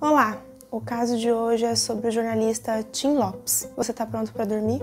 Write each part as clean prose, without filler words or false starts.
Olá! O caso de hoje é sobre o jornalista Tim Lopes. Você tá pronto para dormir?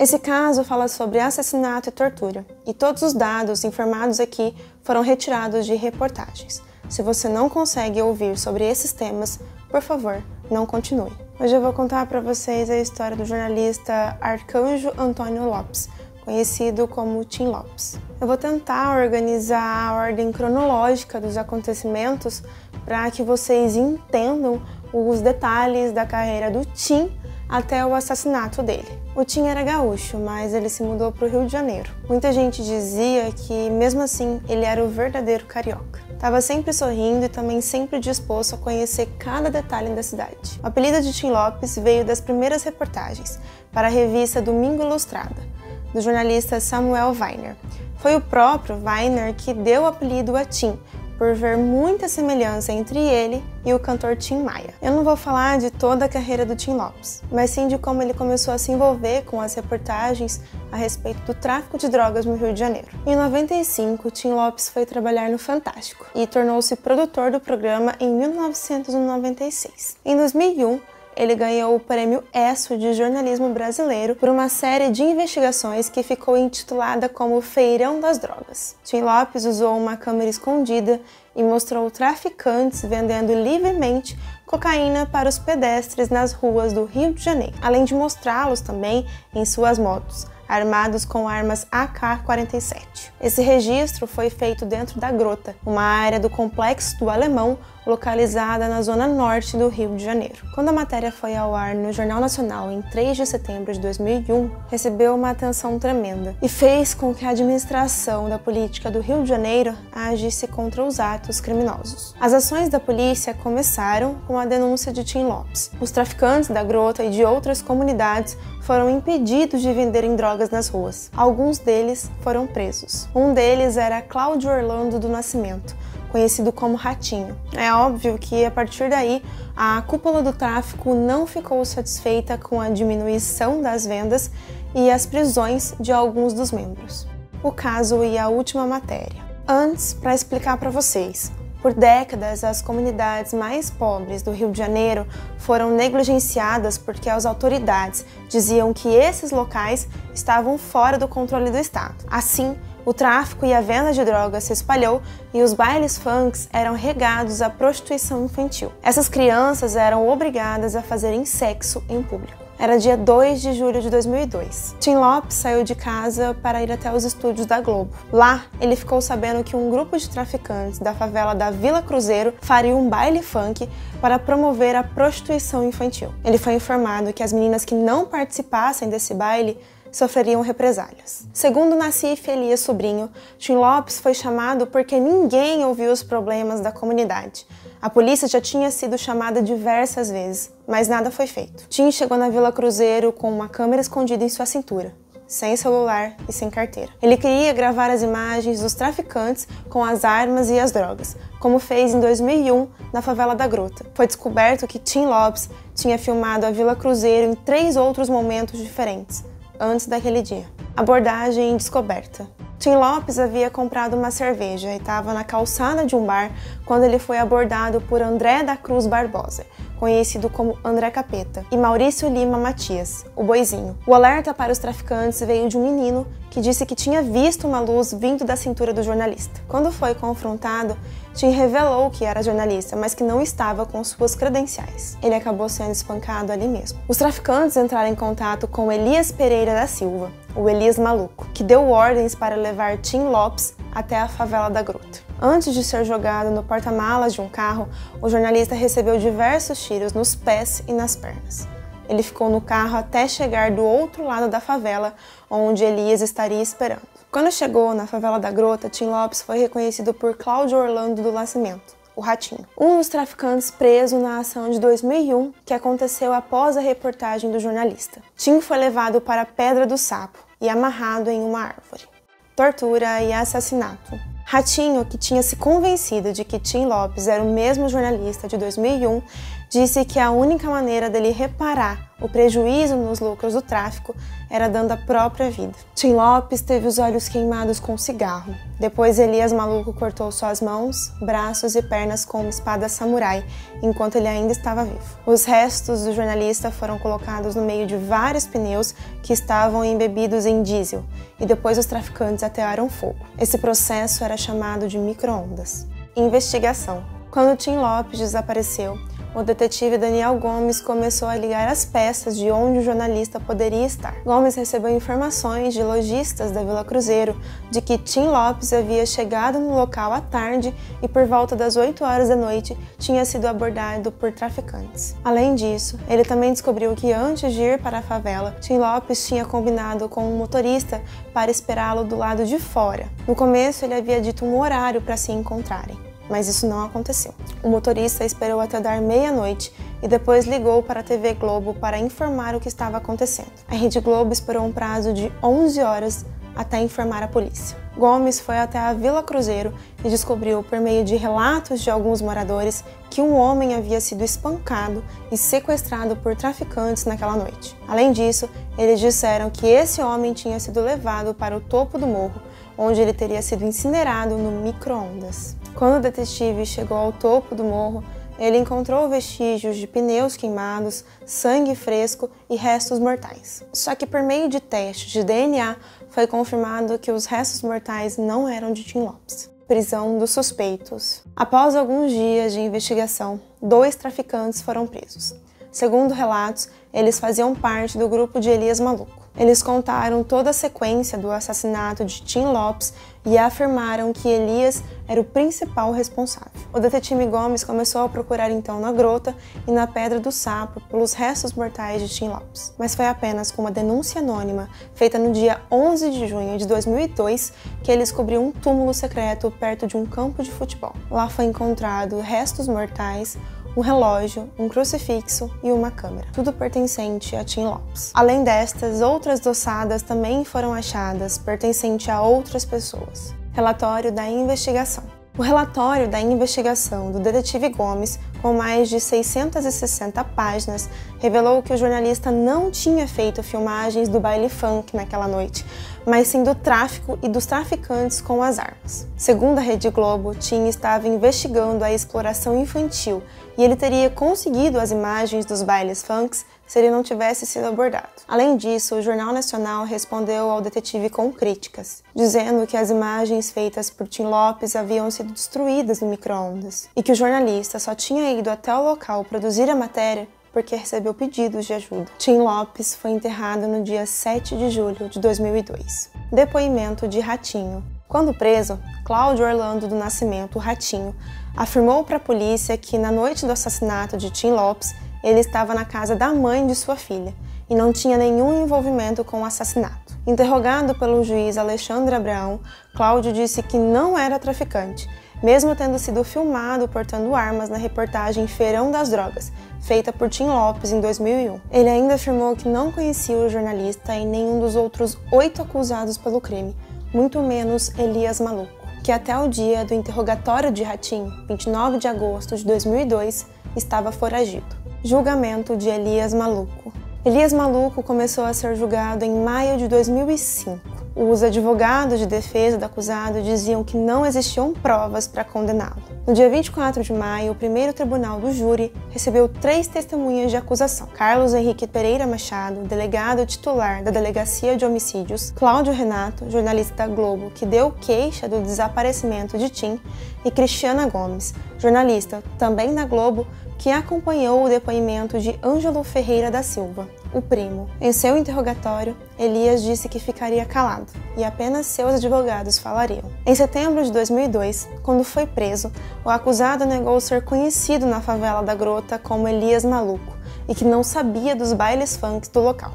Esse caso fala sobre assassinato e tortura, e todos os dados informados aqui foram retirados de reportagens. Se você não consegue ouvir sobre esses temas, por favor, não continue. Hoje eu vou contar para vocês a história do jornalista Arcanjo Antônio Lopes, conhecido como Tim Lopes. Eu vou tentar organizar a ordem cronológica dos acontecimentos para que vocês entendam os detalhes da carreira do Tim até o assassinato dele. O Tim era gaúcho, mas ele se mudou para o Rio de Janeiro. Muita gente dizia que, mesmo assim, ele era o verdadeiro carioca. Estava sempre sorrindo e também sempre disposto a conhecer cada detalhe da cidade. O apelido de Tim Lopes veio das primeiras reportagens para a revista Domingo Ilustrada, do jornalista Samuel Weiner. Foi o próprio Weiner que deu o apelido a Tim, por ver muita semelhança entre ele e o cantor Tim Maia. Eu não vou falar de toda a carreira do Tim Lopes, mas sim de como ele começou a se envolver com as reportagens a respeito do tráfico de drogas no Rio de Janeiro. Em 95, Tim Lopes foi trabalhar no Fantástico e tornou-se produtor do programa em 1996. Em 2001, ele ganhou o Prêmio ESSO de Jornalismo Brasileiro por uma série de investigações que ficou intitulada como Feirão das Drogas. Tim Lopes usou uma câmera escondida e mostrou traficantes vendendo livremente cocaína para os pedestres nas ruas do Rio de Janeiro, além de mostrá-los também em suas motos, armados com armas AK-47. Esse registro foi feito dentro da Grota, uma área do Complexo do Alemão, localizada na zona norte do Rio de Janeiro. Quando a matéria foi ao ar no Jornal Nacional em 3 de setembro de 2001, recebeu uma atenção tremenda e fez com que a administração da política do Rio de Janeiro agisse contra os atos criminosos. As ações da polícia começaram com a denúncia de Tim Lopes. Os traficantes da Grota e de outras comunidades foram impedidos de venderem drogas nas ruas. Alguns deles foram presos. Um deles era Cláudio Orlando do Nascimento, conhecido como Ratinho. É óbvio que, a partir daí, a cúpula do tráfico não ficou satisfeita com a diminuição das vendas e as prisões de alguns dos membros. O caso e a última matéria. Antes, para explicar para vocês, por décadas, as comunidades mais pobres do Rio de Janeiro foram negligenciadas porque as autoridades diziam que esses locais estavam fora do controle do Estado. Assim, o tráfico e a venda de drogas se espalhou e os bailes funks eram regados à prostituição infantil. Essas crianças eram obrigadas a fazerem sexo em público. Era dia 2 de julho de 2002. Tim Lopes saiu de casa para ir até os estúdios da Globo. Lá, ele ficou sabendo que um grupo de traficantes da favela da Vila Cruzeiro faria um baile funk para promover a prostituição infantil. Ele foi informado que as meninas que não participassem desse baile sofreriam represálias. Segundo Nassif Elias Sobrinho, Tim Lopes foi chamado porque ninguém ouviu os problemas da comunidade. A polícia já tinha sido chamada diversas vezes, mas nada foi feito. Tim chegou na Vila Cruzeiro com uma câmera escondida em sua cintura, sem celular e sem carteira. Ele queria gravar as imagens dos traficantes com as armas e as drogas, como fez em 2001 na favela da Grota. Foi descoberto que Tim Lopes tinha filmado a Vila Cruzeiro em 3 outros momentos diferentes, antes daquele dia. Abordagem descoberta. Tim Lopes havia comprado uma cerveja e estava na calçada de um bar quando ele foi abordado por André da Cruz Barbosa, conhecido como André Capeta, e Maurício Lima Matias, o Boizinho. O alerta para os traficantes veio de um menino que disse que tinha visto uma luz vindo da cintura do jornalista. Quando foi confrontado, Tim revelou que era jornalista, mas que não estava com suas credenciais. Ele acabou sendo espancado ali mesmo. Os traficantes entraram em contato com Elias Pereira da Silva, o Elias Maluco, que deu ordens para levar Tim Lopes até a favela da Grota. Antes de ser jogado no porta-malas de um carro, o jornalista recebeu diversos tiros nos pés e nas pernas. Ele ficou no carro até chegar do outro lado da favela, onde Elias estaria esperando. Quando chegou na favela da Grota, Tim Lopes foi reconhecido por Cláudio Orlando do Nascimento, o Ratinho, um dos traficantes preso na ação de 2001 que aconteceu após a reportagem do jornalista. Tim foi levado para a Pedra do Sapo e amarrado em uma árvore. Tortura e assassinato. Ratinho, que tinha se convencido de que Tim Lopes era o mesmo jornalista de 2001, disse que a única maneira dele reparar o prejuízo nos lucros do tráfico era dando a própria vida. Tim Lopes teve os olhos queimados com cigarro. Depois Elias Maluco cortou suas mãos, braços e pernas com uma espada samurai, enquanto ele ainda estava vivo. Os restos do jornalista foram colocados no meio de vários pneus que estavam embebidos em diesel, e depois os traficantes atearam fogo. Esse processo era chamado de micro-ondas. Investigação. Quando Tim Lopes desapareceu, o detetive Daniel Gomes começou a ligar as peças de onde o jornalista poderia estar. Gomes recebeu informações de lojistas da Vila Cruzeiro de que Tim Lopes havia chegado no local à tarde e por volta das 8 horas da noite tinha sido abordado por traficantes. Além disso, ele também descobriu que antes de ir para a favela, Tim Lopes tinha combinado com um motorista para esperá-lo do lado de fora. No começo, ele havia dito um horário para se encontrarem, mas isso não aconteceu. O motorista esperou até dar meia-noite e depois ligou para a TV Globo para informar o que estava acontecendo. A Rede Globo esperou um prazo de 11 horas até informar a polícia. Gomes foi até a Vila Cruzeiro e descobriu, por meio de relatos de alguns moradores, que um homem havia sido espancado e sequestrado por traficantes naquela noite. Além disso, eles disseram que esse homem tinha sido levado para o topo do morro, onde ele teria sido incinerado no micro-ondas. Quando o detetive chegou ao topo do morro, ele encontrou vestígios de pneus queimados, sangue fresco e restos mortais. Só que por meio de testes de DNA, foi confirmado que os restos mortais não eram de Tim Lopes. Prisão dos suspeitos. Após alguns dias de investigação, 2 traficantes foram presos. Segundo relatos, eles faziam parte do grupo de Elias Maluco. Eles contaram toda a sequência do assassinato de Tim Lopes e afirmaram que Elias era o principal responsável. O detetive Gomes começou a procurar então na grota e na Pedra do Sapo pelos restos mortais de Tim Lopes. Mas foi apenas com uma denúncia anônima, feita no dia 11 de junho de 2002, que ele descobriu um túmulo secreto perto de um campo de futebol. Lá foi encontrado restos mortais, um relógio, um crucifixo e uma câmera, tudo pertencente a Tim Lopes. Além destas, outras ossadas também foram achadas, pertencentes a outras pessoas. Relatório da investigação. O relatório da investigação do detetive Gomes, com mais de 660 páginas, revelou que o jornalista não tinha feito filmagens do baile funk naquela noite, mas sim do tráfico e dos traficantes com as armas. Segundo a Rede Globo, Tim estava investigando a exploração infantil e ele teria conseguido as imagens dos bailes funks se ele não tivesse sido abordado. Além disso, o Jornal Nacional respondeu ao detetive com críticas, dizendo que as imagens feitas por Tim Lopes haviam sido destruídas no micro-ondas e que o jornalista só tinha ido até o local produzir a matéria porque recebeu pedidos de ajuda. Tim Lopes foi enterrado no dia 7 de julho de 2002. Depoimento de Ratinho. Quando preso, Cláudio Orlando do Nascimento, o Ratinho, afirmou para a polícia que na noite do assassinato de Tim Lopes, ele estava na casa da mãe de sua filha e não tinha nenhum envolvimento com o assassinato. Interrogado pelo juiz Alexandre Abraão, Cláudio disse que não era traficante, mesmo tendo sido filmado portando armas na reportagem Feirão das Drogas, feita por Tim Lopes em 2001. Ele ainda afirmou que não conhecia o jornalista e nenhum dos outros 8 acusados pelo crime, muito menos Elias Maluco, que até o dia do interrogatório de Ratinho, 29 de agosto de 2002, estava foragido. Julgamento de Elias Maluco. Elias Maluco começou a ser julgado em maio de 2005. Os advogados de defesa do acusado diziam que não existiam provas para condená-lo. No dia 24 de maio, o primeiro tribunal do júri recebeu 3 testemunhas de acusação: Carlos Henrique Pereira Machado, delegado titular da Delegacia de Homicídios, Cláudio Renato, jornalista da Globo, que deu queixa do desaparecimento de Tim, e Cristiana Gomes, jornalista também da Globo, que acompanhou o depoimento de Ângelo Ferreira da Silva, o primo. Em seu interrogatório, Elias disse que ficaria calado e apenas seus advogados falariam. Em setembro de 2002, quando foi preso, o acusado negou ser conhecido na favela da Grota como Elias Maluco e que não sabia dos bailes funk do local.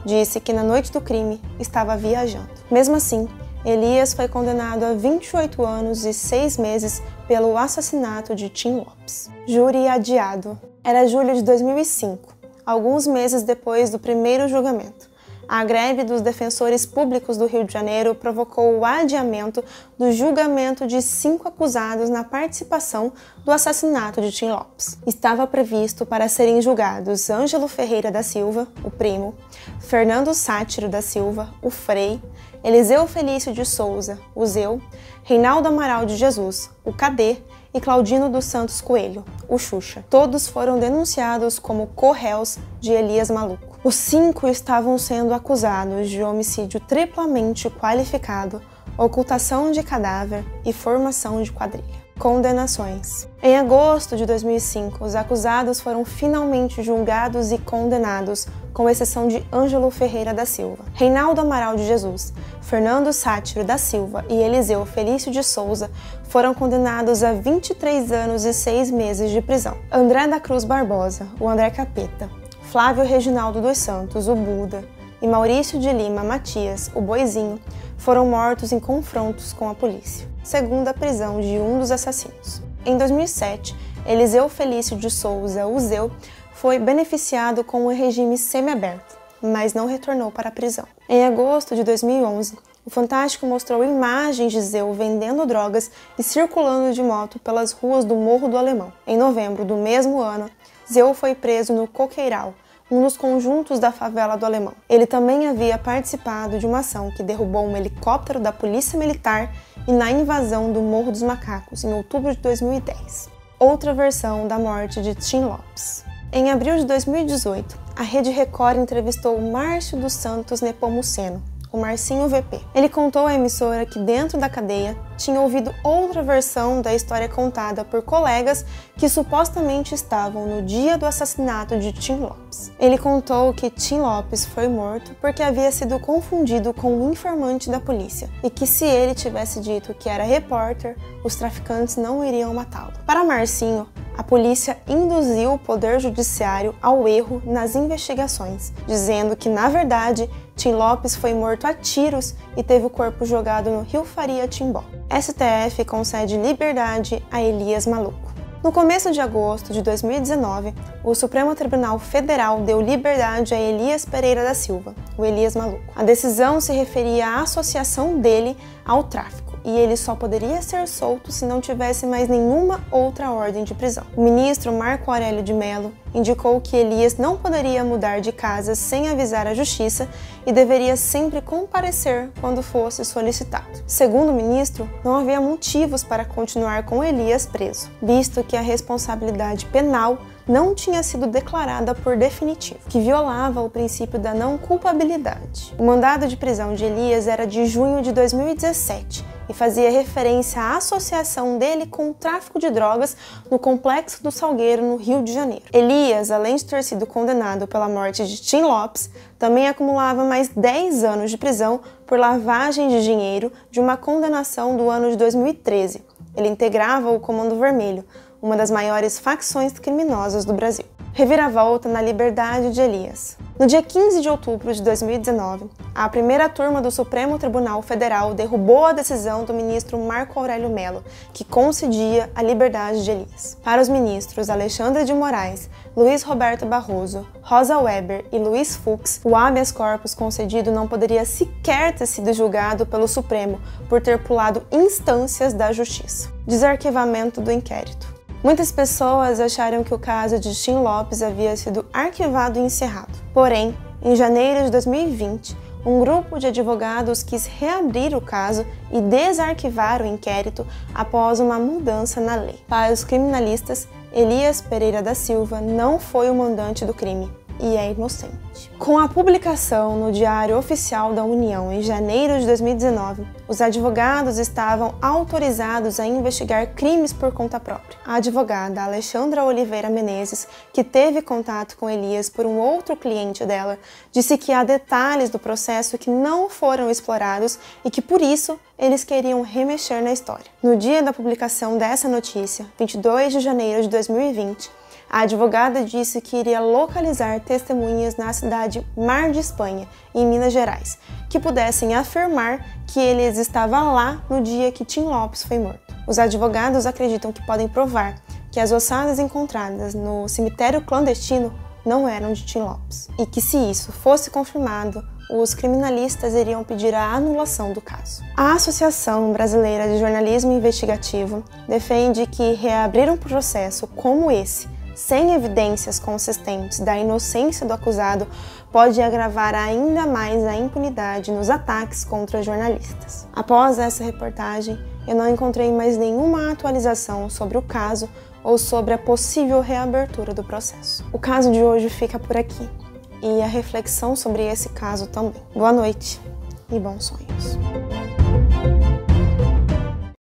Disse que na noite do crime estava viajando. Mesmo assim, Elias foi condenado a 28 anos e 6 meses pelo assassinato de Tim Lopes. Júri adiado. Era julho de 2005, alguns meses depois do primeiro julgamento. A greve dos defensores públicos do Rio de Janeiro provocou o adiamento do julgamento de 5 acusados na participação do assassinato de Tim Lopes. Estava previsto para serem julgados Ângelo Ferreira da Silva, o primo, Fernando Sátiro da Silva, o Frei, Eliseu Felício de Souza, o Zeu, Reinaldo Amaral de Jesus, o Cadê, e Claudino dos Santos Coelho, o Xuxa. Todos foram denunciados como co-réus de Elias Maluco. Os 5 estavam sendo acusados de homicídio triplamente qualificado, ocultação de cadáver e formação de quadrilha. Condenações. Em agosto de 2005, os acusados foram finalmente julgados e condenados, com exceção de Ângelo Ferreira da Silva, Reinaldo Amaral de Jesus, Fernando Sátiro da Silva e Eliseu Felício de Souza foram condenados a 23 anos e 6 meses de prisão. André da Cruz Barbosa, o André Capeta, Flávio Reginaldo dos Santos, o Buda, e Maurício de Lima Matias, o Boizinho, foram mortos em confrontos com a polícia, segundo a prisão de um dos assassinos. Em 2007, Eliseu Felício de Souza, o Zeu, foi beneficiado com um regime semiaberto, mas não retornou para a prisão. Em agosto de 2011, o Fantástico mostrou imagens de Zeu vendendo drogas e circulando de moto pelas ruas do Morro do Alemão. Em novembro do mesmo ano, Zeu foi preso no Coqueiral, um dos conjuntos da favela do Alemão. Ele também havia participado de uma ação que derrubou um helicóptero da Polícia Militar e na invasão do Morro dos Macacos, em outubro de 2010. Outra versão da morte de Tim Lopes. Em abril de 2018, a Rede Record entrevistou Márcio dos Santos Nepomuceno, o Marcinho VP. Ele contou à emissora que dentro da cadeia tinha ouvido outra versão da história contada por colegas que supostamente estavam no dia do assassinato de Tim Lopes. Ele contou que Tim Lopes foi morto porque havia sido confundido com um informante da polícia e que se ele tivesse dito que era repórter, os traficantes não iriam matá-lo. Para Marcinho, a polícia induziu o poder judiciário ao erro nas investigações, dizendo que, na verdade, Tim Lopes foi morto a tiros e teve o corpo jogado no Rio Faria Timbó. STF concede liberdade a Elias Maluco. No começo de agosto de 2019, o Supremo Tribunal Federal deu liberdade a Elias Pereira da Silva, o Elias Maluco. A decisão se referia à associação dele ao tráfico, e ele só poderia ser solto se não tivesse mais nenhuma outra ordem de prisão. O ministro Marco Aurélio de Mello indicou que Elias não poderia mudar de casa sem avisar a justiça e deveria sempre comparecer quando fosse solicitado. Segundo o ministro, não havia motivos para continuar com Elias preso, visto que a responsabilidade penal não tinha sido declarada por definitivo, que violava o princípio da não culpabilidade. O mandado de prisão de Elias era de junho de 2017 e fazia referência à associação dele com o tráfico de drogas no Complexo do Salgueiro, no Rio de Janeiro. Elias, além de ter sido condenado pela morte de Tim Lopes, também acumulava mais 10 anos de prisão por lavagem de dinheiro de uma condenação do ano de 2013. Ele integrava o Comando Vermelho, uma das maiores facções criminosas do Brasil. Reviravolta na liberdade de Elias. No dia 15 de outubro de 2019, a primeira turma do Supremo Tribunal Federal derrubou a decisão do ministro Marco Aurélio Mello, que concedia a liberdade de Elias. Para os ministros Alexandre de Moraes, Luiz Roberto Barroso, Rosa Weber e Luiz Fux, o habeas corpus concedido não poderia sequer ter sido julgado pelo Supremo por ter pulado instâncias da Justiça. Desarquivamento do inquérito. Muitas pessoas acharam que o caso de Tim Lopes havia sido arquivado e encerrado. Porém, em janeiro de 2020, um grupo de advogados quis reabrir o caso e desarquivar o inquérito após uma mudança na lei. Para os criminalistas, Elias Pereira da Silva não foi o mandante do crime e é inocente. Com a publicação no Diário Oficial da União em janeiro de 2019, os advogados estavam autorizados a investigar crimes por conta própria. A advogada Alexandra Oliveira Menezes, que teve contato com Elias por um outro cliente dela, disse que há detalhes do processo que não foram explorados e que, por isso, eles queriam remexer na história. No dia da publicação dessa notícia, 22 de janeiro de 2020, a advogada disse que iria localizar testemunhas na cidade Mar de Espanha, em Minas Gerais, que pudessem afirmar que Elias estava lá no dia que Tim Lopes foi morto. Os advogados acreditam que podem provar que as ossadas encontradas no cemitério clandestino não eram de Tim Lopes, e que se isso fosse confirmado, os criminalistas iriam pedir a anulação do caso. A Associação Brasileira de Jornalismo Investigativo defende que reabrir um processo como esse, sem evidências consistentes da inocência do acusado, pode agravar ainda mais a impunidade nos ataques contra jornalistas. Após essa reportagem, eu não encontrei mais nenhuma atualização sobre o caso ou sobre a possível reabertura do processo. O caso de hoje fica por aqui, e a reflexão sobre esse caso também. Boa noite e bons sonhos.